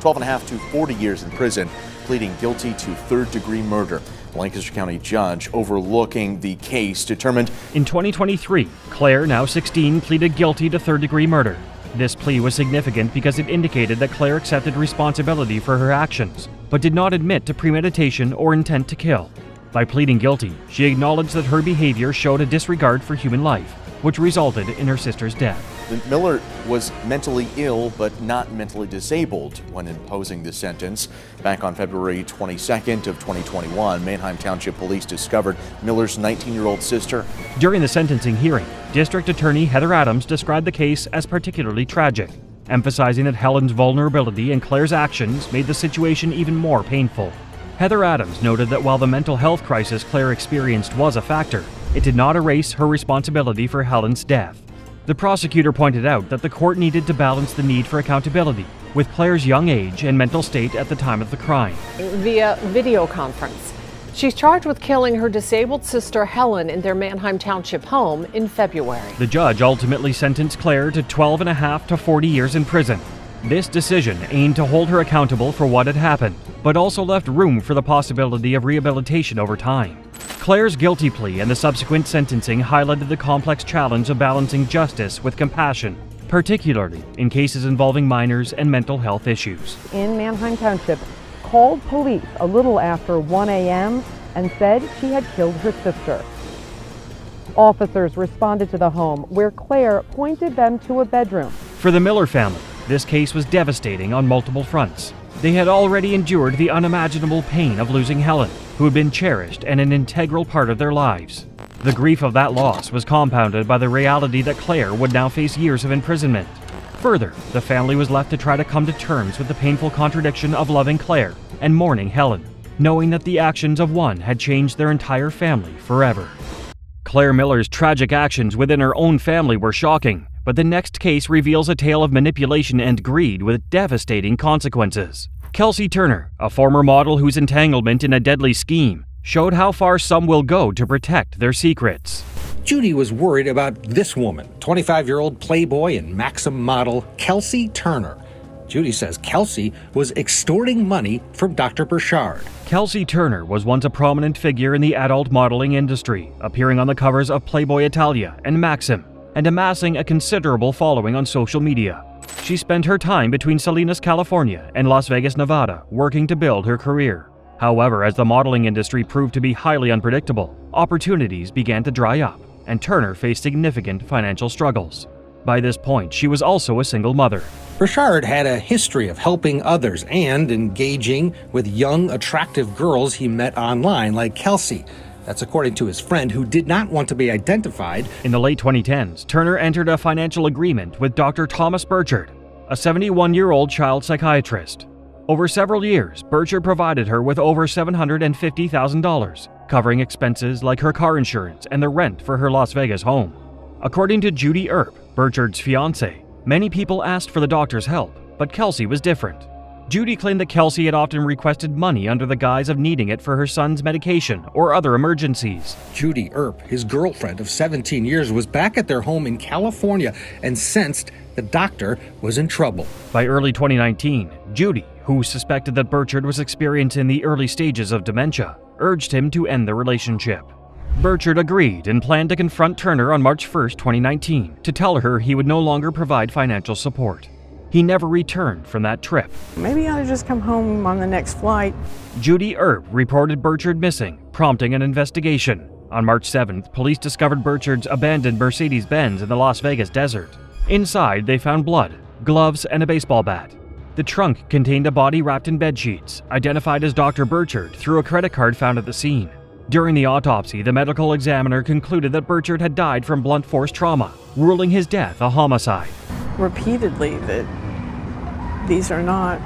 S10: and a half to 40 years in prison, pleading guilty to third-degree murder. Lancaster County judge overlooking the case determined.
S4: In 2023, Claire, now 16, pleaded guilty to third-degree murder. This plea was significant because it indicated that Claire accepted responsibility for her actions, but did not admit to premeditation or intent to kill. By pleading guilty, she acknowledged that her behavior showed a disregard for human life, which resulted in her sister's death.
S10: Miller was mentally ill but not mentally disabled when imposing the sentence. Back on February 22nd of 2021, Manheim Township Police discovered Miller's 19-year-old sister.
S4: During the sentencing hearing, District Attorney Heather Adams described the case as particularly tragic, emphasizing that Helen's vulnerability and Claire's actions made the situation even more painful. Heather Adams noted that while the mental health crisis Claire experienced was a factor, it did not erase her responsibility for Helen's death. The prosecutor pointed out that the court needed to balance the need for accountability with Claire's young age and mental state at the time of the crime.
S2: Via video conference, she's charged with killing her disabled sister Helen in their Manheim Township home in February.
S4: The judge ultimately sentenced Claire to 12 and a half to 40 years in prison. This decision aimed to hold her accountable for what had happened, but also left room for the possibility of rehabilitation over time. Claire's guilty plea and the subsequent sentencing highlighted the complex challenge of balancing justice with compassion, particularly in cases involving minors and mental health issues.
S2: In Manheim Township, called police a little after 1 a.m. and said she had killed her sister. Officers responded to the home where Claire pointed them to a bedroom.
S4: For the Miller family, this case was devastating on multiple fronts. They had already endured the unimaginable pain of losing Helen, who had been cherished and an integral part of their lives. The grief of that loss was compounded by the reality that Claire would now face years of imprisonment. Further, the family was left to try to come to terms with the painful contradiction of loving Claire and mourning Helen, knowing that the actions of one had changed their entire family forever. Claire Miller's tragic actions within her own family were shocking, but the next case reveals a tale of manipulation and greed with devastating consequences. Kelsey Turner, a former model whose entanglement in a deadly scheme, showed how far some will go to protect their secrets.
S1: Judy was worried about this woman, 25-year-old Playboy and Maxim model Kelsey Turner. Judy says Kelsey was extorting money from Dr. Burchard.
S4: Kelsey Turner was once a prominent figure in the adult modeling industry, appearing on the covers of Playboy Italia and Maxim, and amassing a considerable following on social media. She spent her time between Salinas, California and Las Vegas, Nevada, working to build her career. However, as the modeling industry proved to be highly unpredictable, opportunities began to dry up, and Turner faced significant financial struggles. By this point, she was also a single mother.
S1: Burchard had a history of helping others and engaging with young, attractive girls he met online, like Kelsey. That's according to his friend, who did not want to be identified.
S4: In the late 2010s, Turner entered a financial agreement with Dr. Thomas Burchard, a 71-year-old child psychiatrist. Over several years, Burchard provided her with over $750,000, covering expenses like her car insurance and the rent for her Las Vegas home. According to Judy Earp, Burchard's fiancée, many people asked for the doctor's help, but Kelsey was different. Judy claimed that Kelsey had often requested money under the guise of needing it for her son's medication or other emergencies.
S1: Judy Earp, his girlfriend of 17 years, was back at their home in California and sensed the doctor was in trouble.
S4: By early 2019, Judy, who suspected that Burchard was experiencing the early stages of dementia, urged him to end the relationship. Burchard agreed and planned to confront Turner on March 1, 2019, to tell her he would no longer provide financial support. He never returned from that trip.
S11: Maybe I ought to just come home on the next flight.
S4: Judy Earp reported Burchard missing, prompting an investigation. On March 7th, police discovered Burchard's abandoned Mercedes-Benz in the Las Vegas desert. Inside, they found blood, gloves, and a baseball bat. The trunk contained a body wrapped in bedsheets, identified as Dr. Burchard through a credit card found at the scene. During the autopsy, the medical examiner concluded that Burchard had died from blunt force trauma, ruling his death a homicide.
S11: Repeatedly that these are not,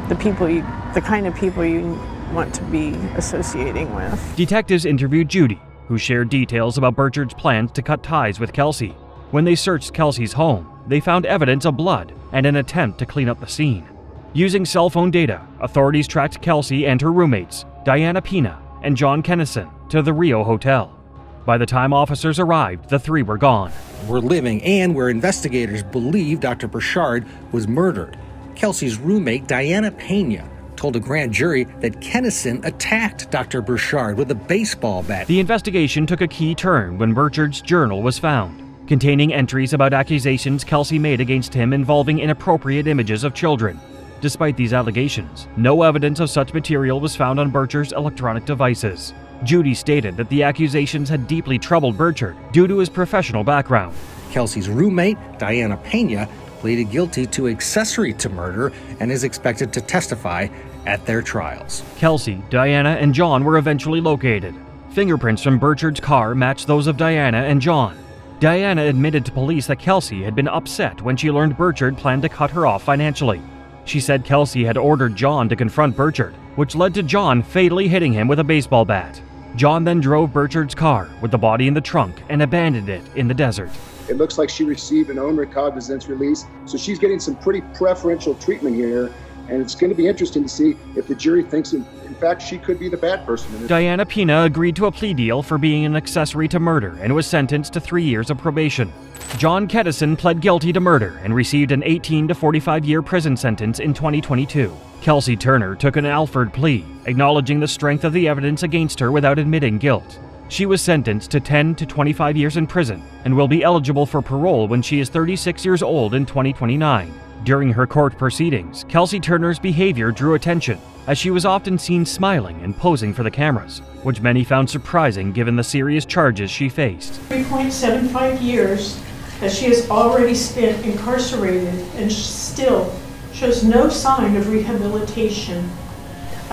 S11: the kind of people you want to be associating with.
S4: Detectives interviewed Judy, who shared details about Burchard's plans to cut ties with Kelsey. When they searched Kelsey's home, they found evidence of blood and an attempt to clean up the scene. Using cell phone data, authorities tracked Kelsey and her roommates, Diana Pina and John Kennison, to the Rio Hotel. By the time officers arrived, the three were gone.
S1: Were living and where investigators believe Dr. Burchard was murdered. Kelsey's roommate, Diana Pena, told a grand jury that Kennison attacked Dr. Burchard with a baseball bat.
S4: The investigation took a key turn when Burchard's journal was found, containing entries about accusations Kelsey made against him involving inappropriate images of children. Despite these allegations, no evidence of such material was found on Burchard's electronic devices. Judy stated that the accusations had deeply troubled Burchard due to his professional background.
S1: Kelsey's roommate, Diana Pena, pleaded guilty to accessory to murder and is expected to testify at their trials.
S4: Kelsey, Diana, and John were eventually located. Fingerprints from Burchard's car matched those of Diana and John. Diana admitted to police that Kelsey had been upset when she learned Burchard planned to cut her off financially. She said Kelsey had ordered John to confront Burchard, which led to John fatally hitting him with a baseball bat. John then drove Burchard's car with the body in the trunk and abandoned it in the desert.
S12: It looks like she received an own recognizance release, so she's getting some pretty preferential treatment here, and it's going to be interesting to see if the jury thinks, in fact, she could be the bad person in this.
S4: Diana Pena agreed to a plea deal for being an accessory to murder and was sentenced to 3 years of probation. John Kennison pled guilty to murder and received an 18 to 45-year prison sentence in 2022. Kelsey Turner took an Alford plea, acknowledging the strength of the evidence against her without admitting guilt. She was sentenced to 10 to 25 years in prison and will be eligible for parole when she is 36 years old in 2029. During her court proceedings, Kelsey Turner's behavior drew attention, as she was often seen smiling and posing for the cameras, which many found surprising given the serious charges she faced.
S11: 3.75 years that she has already spent incarcerated, and still shows no sign of rehabilitation.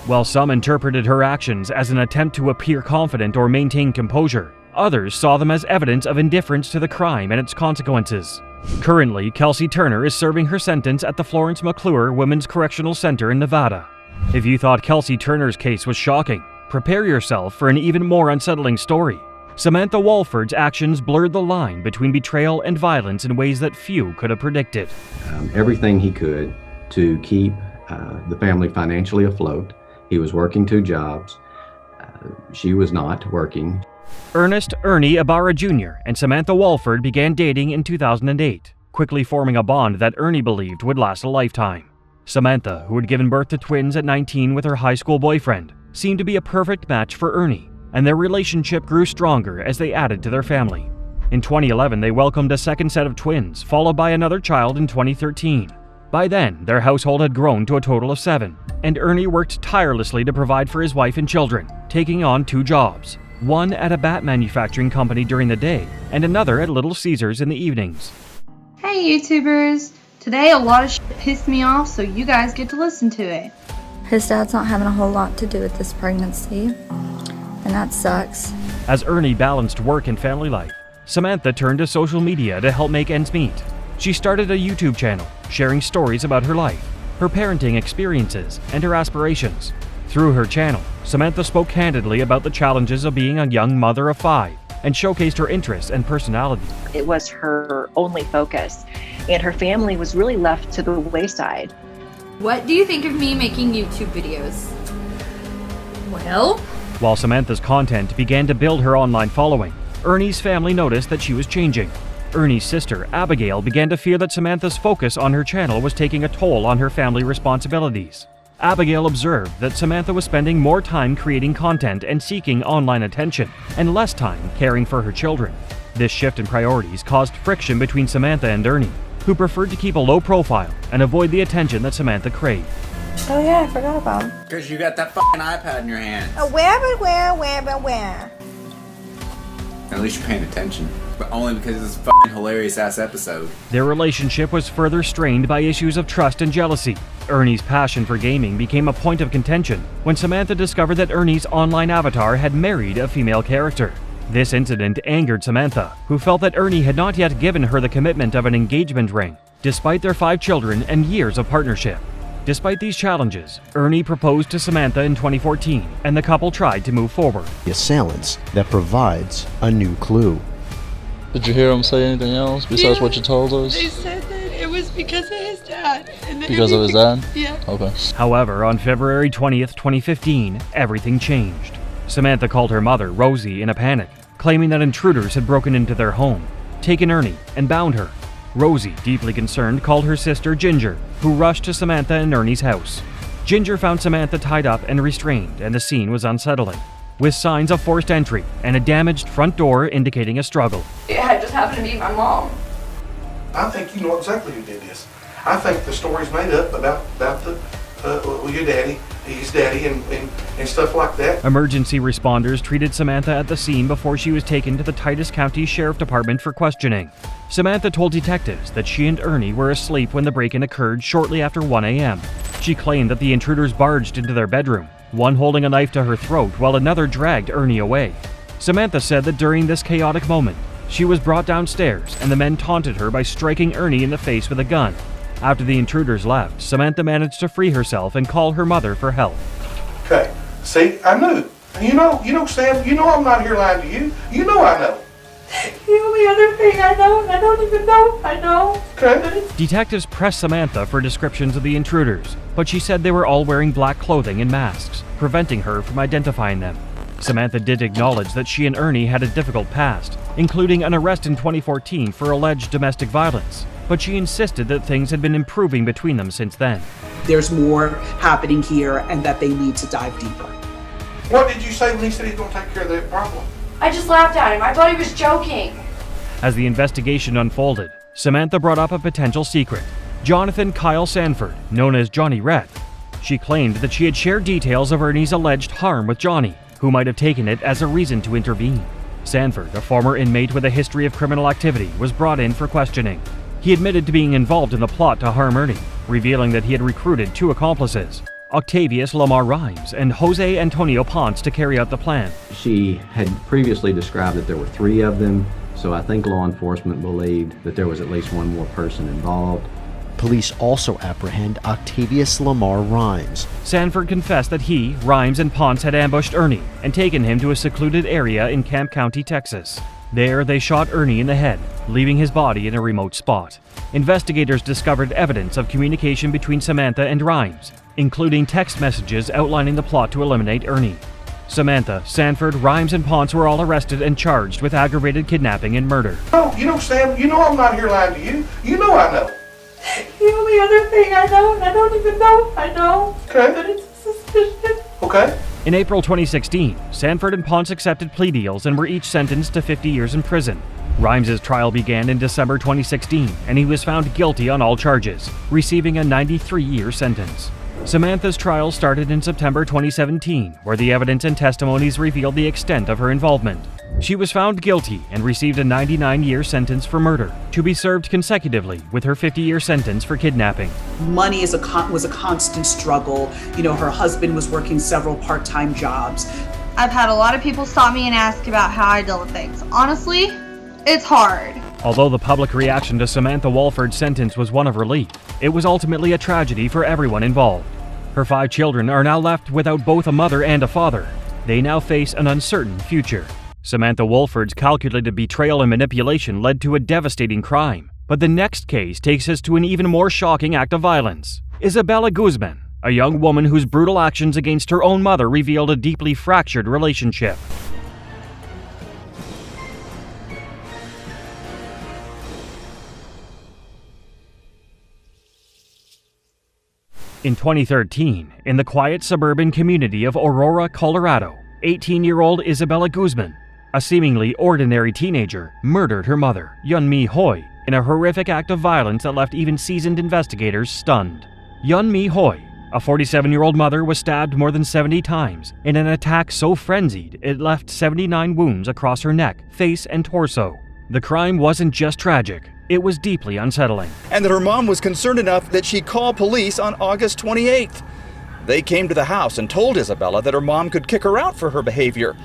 S4: While some interpreted her actions as an attempt to appear confident or maintain composure, others saw them as evidence of indifference to the crime and its consequences. Currently, Kelsey Turner is serving her sentence at the Florence McClure Women's Correctional Center in Nevada. If you thought Kelsey Turner's case was shocking, prepare yourself for an even more unsettling story. Samantha Wohlford's actions blurred the line between betrayal and violence in ways that few could have predicted.
S13: Everything he could to keep the family financially afloat. He was working 2 jobs. She was not working.
S4: Ernest Ernie Ibarra Jr. and Samantha Wohlford began dating in 2008, quickly forming a bond that Ernie believed would last a lifetime. Samantha, who had given birth to twins at 19 with her high school boyfriend, seemed to be a perfect match for Ernie, and their relationship grew stronger as they added to their family. In 2011, they welcomed a second set of twins, followed by another child in 2013. By then, their household had grown to a total of 7, and Ernie worked tirelessly to provide for his wife and children, taking on 2 jobs, one at a bat manufacturing company during the day, and another at Little Caesars in the evenings.
S14: Hey YouTubers! Today a lot of shit pissed me off, so you guys get to listen to it.
S15: His dad's not having a whole lot to do with this pregnancy, and that sucks.
S4: As Ernie balanced work and family life, Samantha turned to social media to help make ends meet. She started a YouTube channel, sharing stories about her life, her parenting experiences, and her aspirations. Through her channel, Samantha spoke candidly about the challenges of being a young mother of 5 and showcased her interests and personality.
S16: It was her only focus, and her family was really left to the wayside.
S21: What do you think of me making YouTube videos? Well,
S4: While Samantha's content began to build her online following, Ernie's family noticed that she was changing. Ernie's sister, Abigail, began to fear that Samantha's focus on her channel was taking a toll on her family responsibilities. Abigail observed that Samantha was spending more time creating content and seeking online attention, and less time caring for her children. This shift in priorities caused friction between Samantha and Ernie, who preferred to keep a low profile and avoid the attention that Samantha craved.
S15: Oh yeah, I forgot about him.
S17: Because you got that fucking iPad in your hand.
S15: Where?
S17: At least you're paying attention. But only because of this fucking hilarious ass episode.
S4: Their relationship was further strained by issues of trust and jealousy. Ernie's passion for gaming became a point of contention when Samantha discovered that Ernie's online avatar had married a female character. This incident angered Samantha, who felt that Ernie had not yet given her the commitment of an engagement ring, despite their 5 children and years of partnership. Despite these challenges, Ernie proposed to Samantha in 2014, and the couple tried to move forward.
S18: The assailants that provides a new clue.
S8: Did you hear him say anything else besides what you told us?
S21: they said that it was because of his dad. And
S8: Because of his dad?
S21: Yeah.
S8: Okay.
S4: However, on February 20th, 2015, everything changed. Samantha called her mother, Rosie, in a panic, claiming that intruders had broken into their home, taken Ernie, and bound her. Rosie, deeply concerned, called her sister Ginger, who rushed to Samantha and Ernie's house. Ginger found Samantha tied up and restrained, and the scene was unsettling, with signs of forced entry and a damaged front door indicating a struggle.
S21: It had just happened to be my mom.
S23: I think you know exactly who did this. I think the story's made up about your daddy, his daddy, and stuff like that.
S4: Emergency responders treated Samantha at the scene before she was taken to the Titus County Sheriff Department for questioning. Samantha told detectives that she and Ernie were asleep when the break-in occurred shortly after 1 a.m. She claimed that the intruders barged into their bedroom, one holding a knife to her throat while another dragged Ernie away. Samantha said that during this chaotic moment, she was brought downstairs and the men taunted her by striking Ernie in the face with a gun. After the intruders left, Samantha managed to free herself and call her mother for help.
S23: Okay, see, I knew. You know, Sam, you know I'm not here lying to you. You know I know.
S21: The only other thing I know, I don't even know, I know.
S23: Okay.
S4: Detectives pressed Samantha for descriptions of the intruders, but she said they were all wearing black clothing and masks, preventing her from identifying them. Samantha did acknowledge that she and Ernie had a difficult past, including an arrest in 2014 for alleged domestic violence, but she insisted that things had been improving between them since then.
S27: There's more happening here and that they need to dive deeper.
S23: What did you say when he said he's going to take care of that problem?
S21: I just laughed at him. I thought he was joking.
S4: As the investigation unfolded, Samantha brought up a potential secret, Jonathan Kyle Sanford, known as Johnny Red. She claimed that she had shared details of Ernie's alleged harm with Johnny, who might have taken it as a reason to intervene. Sanford, a former inmate with a history of criminal activity, was brought in for questioning. He admitted to being involved in the plot to harm Ernie, revealing that he had recruited 2 accomplices, Octavius Lamar Rhymes and Jose Antonio Ponce, to carry out the plan.
S13: She had previously described that there were 3 of them, so I think law enforcement believed that there was at least one more person involved.
S18: Police also apprehend Octavius Lamar Rhymes.
S4: Sanford confessed that he, Rhymes, and Ponce had ambushed Ernie and taken him to a secluded area in Camp County, Texas. There, they shot Ernie in the head, leaving his body in a remote spot. Investigators discovered evidence of communication between Samantha and Rhymes, including text messages outlining the plot to eliminate Ernie. Samantha, Sanford, Rhymes, and Ponce were all arrested and charged with aggravated kidnapping and murder.
S23: Oh, you know, Sam, you know I'm not here lying to you. You know I know.
S11: The only other thing I know, and I don't even know if I know,
S23: okay,
S11: but it's a suspicion.
S23: Okay.
S4: In April 2016, Sanford and Ponce accepted plea deals and were each sentenced to 50 years in prison. Rhymes' trial began in December 2016, and he was found guilty on all charges, receiving a 93-year sentence. Samantha's trial started in September 2017, where the evidence and testimonies revealed the extent of her involvement. She was found guilty and received a 99-year sentence for murder, to be served consecutively with her 50-year sentence for kidnapping.
S27: Money was a constant struggle. You know, her husband was working several part-time jobs.
S14: I've had a lot of people stop me and ask about how I deal with things. Honestly, it's hard.
S4: Although the public reaction to Samantha Wohlford's sentence was one of relief, it was ultimately a tragedy for everyone involved. Her 5 children are now left without both a mother and a father. They now face an uncertain future. Samantha Wohlford's calculated betrayal and manipulation led to a devastating crime. But the next case takes us to an even more shocking act of violence. Isabella Guzman, a young woman whose brutal actions against her own mother revealed a deeply fractured relationship. In 2013, in the quiet suburban community of Aurora, Colorado, 18-year-old Isabella Guzman, a seemingly ordinary teenager, murdered her mother, Yeonmi Hoi, in a horrific act of violence that left even seasoned investigators stunned. Yeonmi Hoi, a 47-year-old mother, was stabbed more than 70 times in an attack so frenzied it left 79 wounds across her neck, face, and torso. The crime wasn't just tragic, it was deeply unsettling.
S3: And that her mom was concerned enough that she called police on August 28th. They came to the house and told Isabella that her mom could kick her out for her behavior.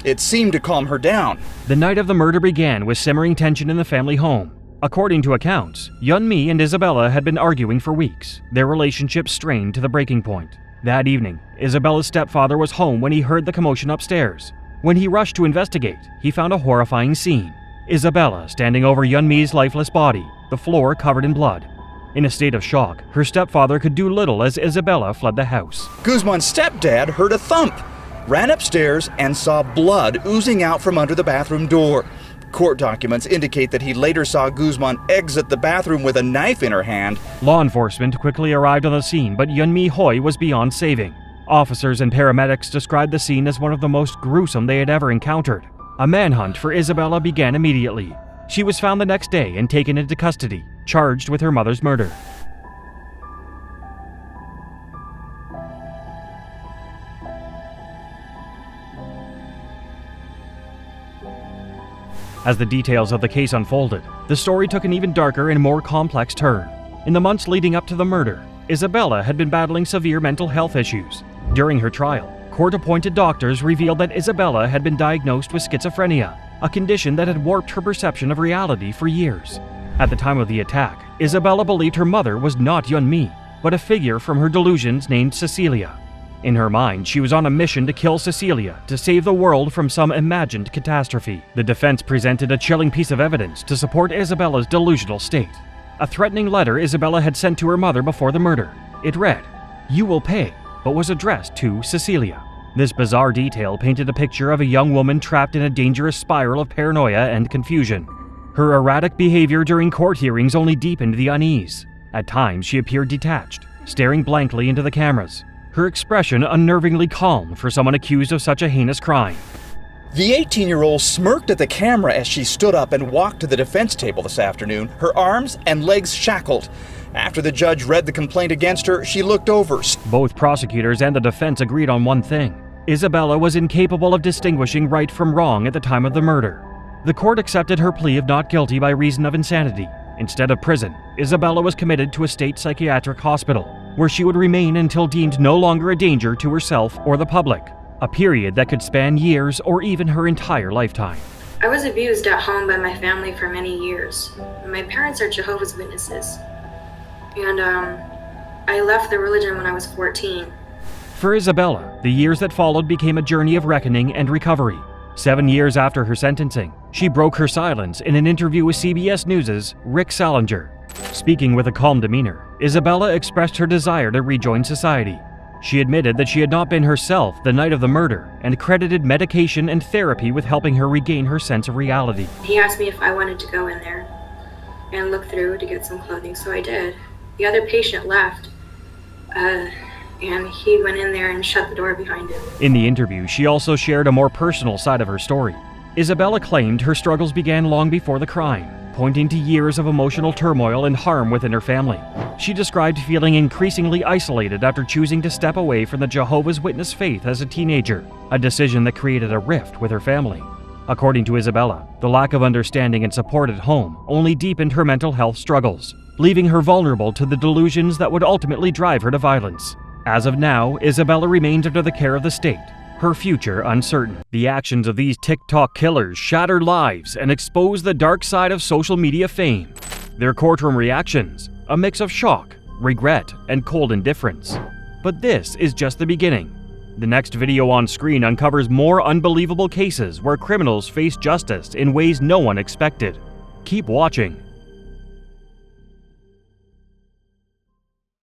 S3: It seemed to calm her down.
S4: The night of the murder began with simmering tension in the family home. According to accounts, Yeonmi and Isabella had been arguing for weeks, their relationship strained to the breaking point. That evening, Isabella's stepfather was home when he heard the commotion upstairs. When he rushed to investigate, he found a horrifying scene. Isabella standing over Yeonmi's lifeless body, the floor covered in blood. In a state of shock, her stepfather could do little as Isabella fled the house.
S3: Guzman's stepdad heard a thump, ran upstairs, and saw blood oozing out from under the bathroom door. Court documents indicate that he later saw Guzman exit the bathroom with a knife in her hand.
S4: Law enforcement quickly arrived on the scene, but Yeonmi Hoi was beyond saving. Officers and paramedics described the scene as one of the most gruesome they had ever encountered. A manhunt for Isabella began immediately. She was found the next day and taken into custody, charged with her mother's murder. As the details of the case unfolded, the story took an even darker and more complex turn. In the months leading up to the murder, Isabella had been battling severe mental health issues. During her trial, court-appointed doctors revealed that Isabella had been diagnosed with schizophrenia, a condition that had warped her perception of reality for years. At the time of the attack, Isabella believed her mother was not Yeonmi, but a figure from her delusions named Cecilia. In her mind, she was on a mission to kill Cecilia to save the world from some imagined catastrophe. The defense presented a chilling piece of evidence to support Isabella's delusional state. A threatening letter Isabella had sent to her mother before the murder. It read, "You will pay," but was addressed to Cecilia. This bizarre detail painted a picture of a young woman trapped in a dangerous spiral of paranoia and confusion. Her erratic behavior during court hearings only deepened the unease. At times, she appeared detached, staring blankly into the cameras, her expression unnervingly calm for someone accused of such a heinous crime.
S3: The 18-year-old smirked at the camera as she stood up and walked to the defense table this afternoon, her arms and legs shackled. After the judge read the complaint against her, she looked over.
S4: Both prosecutors and the defense agreed on one thing. Isabella was incapable of distinguishing right from wrong at the time of the murder. The court accepted her plea of not guilty by reason of insanity, Instead of prison, Isabella was committed to a state psychiatric hospital, where she would remain until deemed no longer a danger to herself or the public, a period that could span years or even her entire lifetime.
S5: I was abused at home by my family for many years. My parents are Jehovah's Witnesses, and I left the religion when I was 14.
S4: For Isabella, the years that followed became a journey of reckoning and recovery. 7 years after her sentencing, she broke her silence in an interview with CBS News' Rick Salinger. Speaking with a calm demeanor, Isabella expressed her desire to rejoin society. She admitted that she had not been herself the night of the murder and credited medication and therapy with helping her regain her sense of reality.
S5: He asked me if I wanted to go in there and look through to get some clothing, so I did. The other patient left, and he went in there and shut the door behind him.
S4: In the interview, she also shared a more personal side of her story. Isabella claimed her struggles began long before the crime, pointing to years of emotional turmoil and harm within her family. She described feeling increasingly isolated after choosing to step away from the Jehovah's Witness faith as a teenager, a decision that created a rift with her family. According to Isabella, the lack of understanding and support at home only deepened her mental health struggles, leaving her vulnerable to the delusions that would ultimately drive her to violence. As of now, Isabella remains under the care of the state, her future uncertain. The actions of these Tik Tok killers shatter lives and expose the dark side of social media fame. Their courtroom reactions, a mix of shock, regret, and cold indifference. But this is just the beginning. The next video on screen uncovers more unbelievable cases where criminals face justice in ways no one expected. Keep watching.